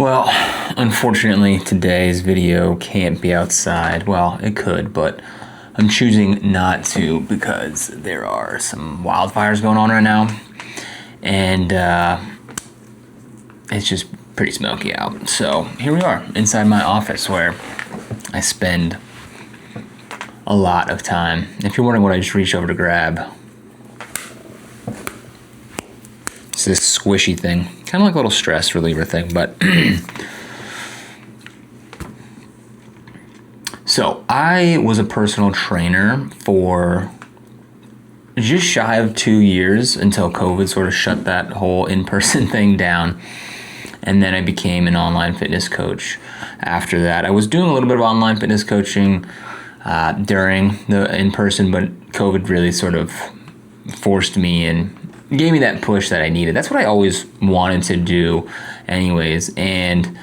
Well, unfortunately, today's video can't be outside. Well, it could, but I'm choosing not to because there are some wildfires going on right now, and it's just pretty smoky out. So here we are inside my office where I spend a lot of time. If you're wondering what I just reached over to grab, it's this squishy thing, kind of like a little stress reliever thing, but so I was a personal trainer for just shy of 2 years until COVID sort of shut that whole in-person thing down. And then I became an online fitness coach after that. I was doing a little bit of online fitness coaching during the in-person, but COVID really sort of forced me and gave me that push that I needed. That's what I always wanted to do anyways. And,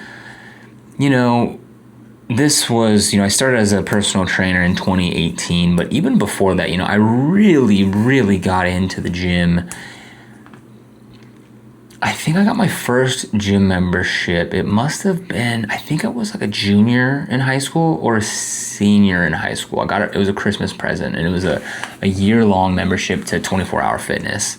this was, I started as a personal trainer in 2018, but even before that, I really got into the gym. I think I got my first gym membership. It must have been, I think I was like a junior in high school or a senior in high school. I got it. It was a Christmas present, and it was a year-long membership to 24-hour fitness.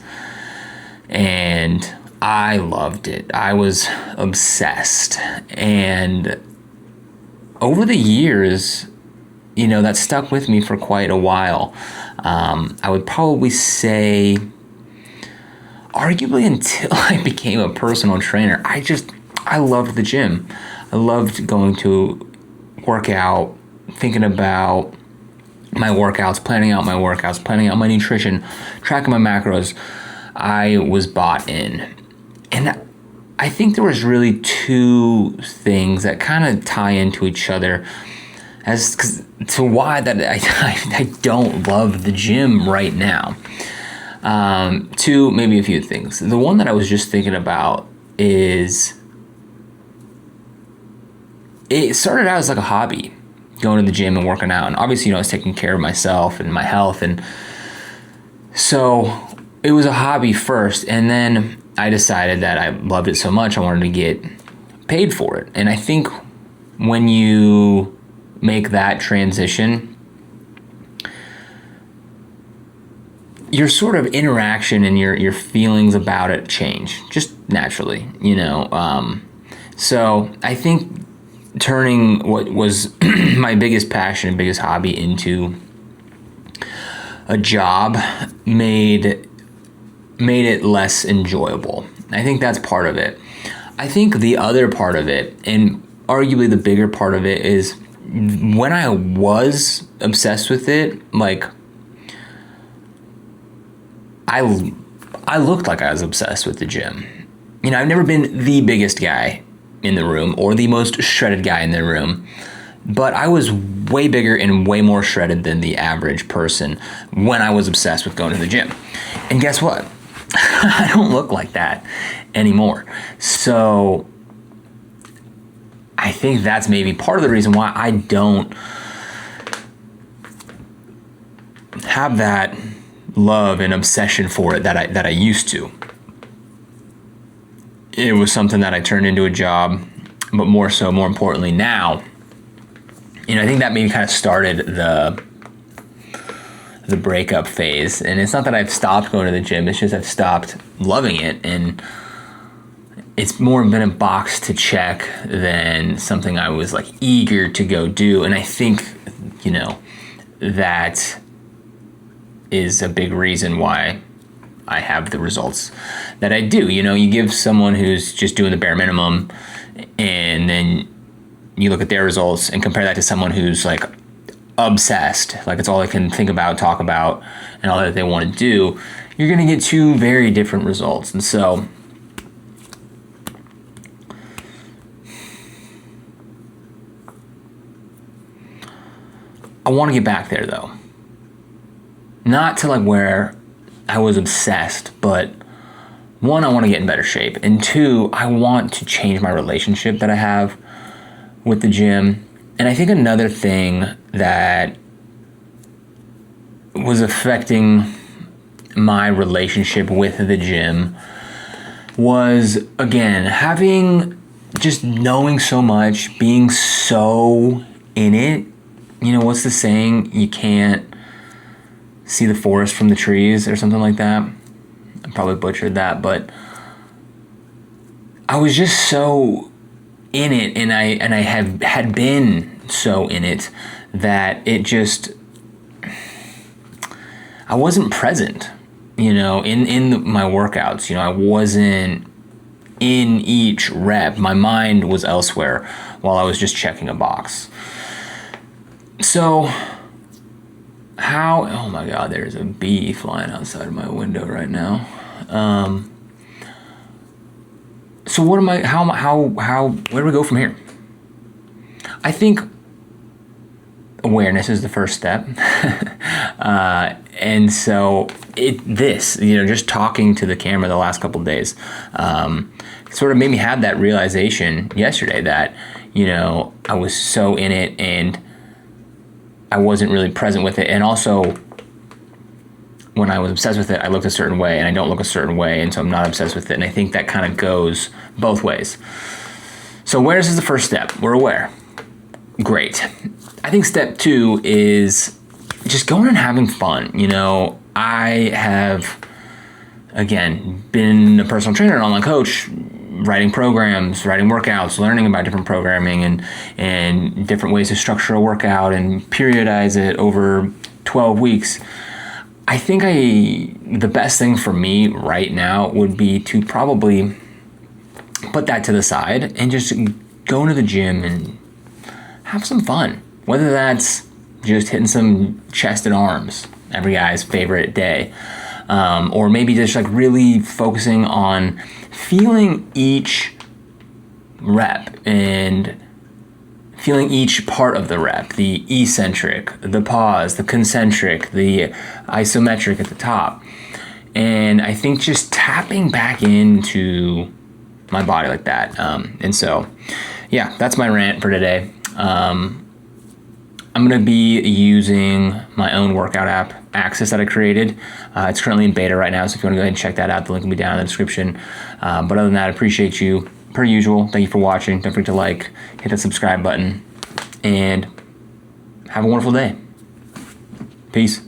And I loved it. I was obsessed. And over the years, that stuck with me for quite a while. I would probably say, arguably until I became a personal trainer, I loved the gym. I loved going to work out, thinking about my workouts, planning out my nutrition, tracking my macros. I was bought in. And I think there was really two things that kind of tie into each other as to why that I don't love the gym right now. Two, maybe a few things. The one that I was just thinking about is it started out as like a hobby, going to the gym and working out. And obviously, I was taking care of myself and my health. And so it was a hobby first. And then I decided that I loved it so much, I wanted to get paid for it. And I think when you make that transition, your sort of interaction and your feelings about it change just naturally, So I think turning what was my biggest passion, biggest hobby into a job made it less enjoyable. I think that's part of it. I think the other part of it, and arguably the bigger part of it, is when I was obsessed with it, like, I looked like I was obsessed with the gym. I've never been the biggest guy in the room or the most shredded guy in the room, but I was way bigger and way more shredded than the average person when I was obsessed with going to the gym. And guess what? I don't look like that anymore. So I think that's maybe part of the reason why I don't have that love and obsession for it that I used to. It was something that I turned into a job, but more importantly now, I think that maybe kind of started the breakup phase. And it's not that I've stopped going to the gym, it's just I've stopped loving it, and it's more been a box to check than something I was like eager to go do. And I think, that is a big reason why I have the results that I do. You give someone who's just doing the bare minimum, and then you look at their results and compare that to someone who's like obsessed, like it's all they can think about, talk about, and all that they want to do, you're going to get two very different results. And so I want to get back there though. Not to like where I was obsessed, but one, I want to get in better shape. And two, I want to change my relationship that I have with the gym. And I think another thing that was affecting my relationship with the gym was, again, having just knowing so much, being so in it. You know, what's the saying? You can't see the forest from the trees or something like that. I probably butchered that, but I was just so in it, and I had been so in it that it just, I wasn't present, you know, in my workouts. You know, I wasn't in each rep. My mind was elsewhere while I was just checking a box. So oh my God, there's a bee flying outside of my window right now. So where do we go from here? I think awareness is the first step. And so just talking to the camera the last couple of days, sort of made me have that realization yesterday that, you know, I was so in it and I wasn't really present with it. And also, when I was obsessed with it, I looked a certain way, and I don't look a certain way, and so I'm not obsessed with it. And I think that kind of goes both ways. So awareness is the first step. We're aware. Great. I think step 2 is just going and having fun. You know, I have, again, been a personal trainer and online coach, writing programs, writing workouts, learning about different programming and different ways to structure a workout and periodize it over 12 weeks. I think the best thing for me right now would be to probably put that to the side and just go into the gym and have some fun. Whether that's just hitting some chest and arms, every guy's favorite day, or maybe just like really focusing on feeling each rep and feeling each part of the rep, the eccentric, the pause, the concentric, the isometric at the top. And I think just tapping back into my body like that. And so, yeah, that's my rant for today. I'm going to be using my own workout app, Axis, that I created. It's currently in beta right now, so if you want to go ahead and check that out, the link will be down in the description. But other than that, I appreciate you. Per usual, thank you for watching. Don't forget to like, hit that subscribe button, and have a wonderful day. Peace.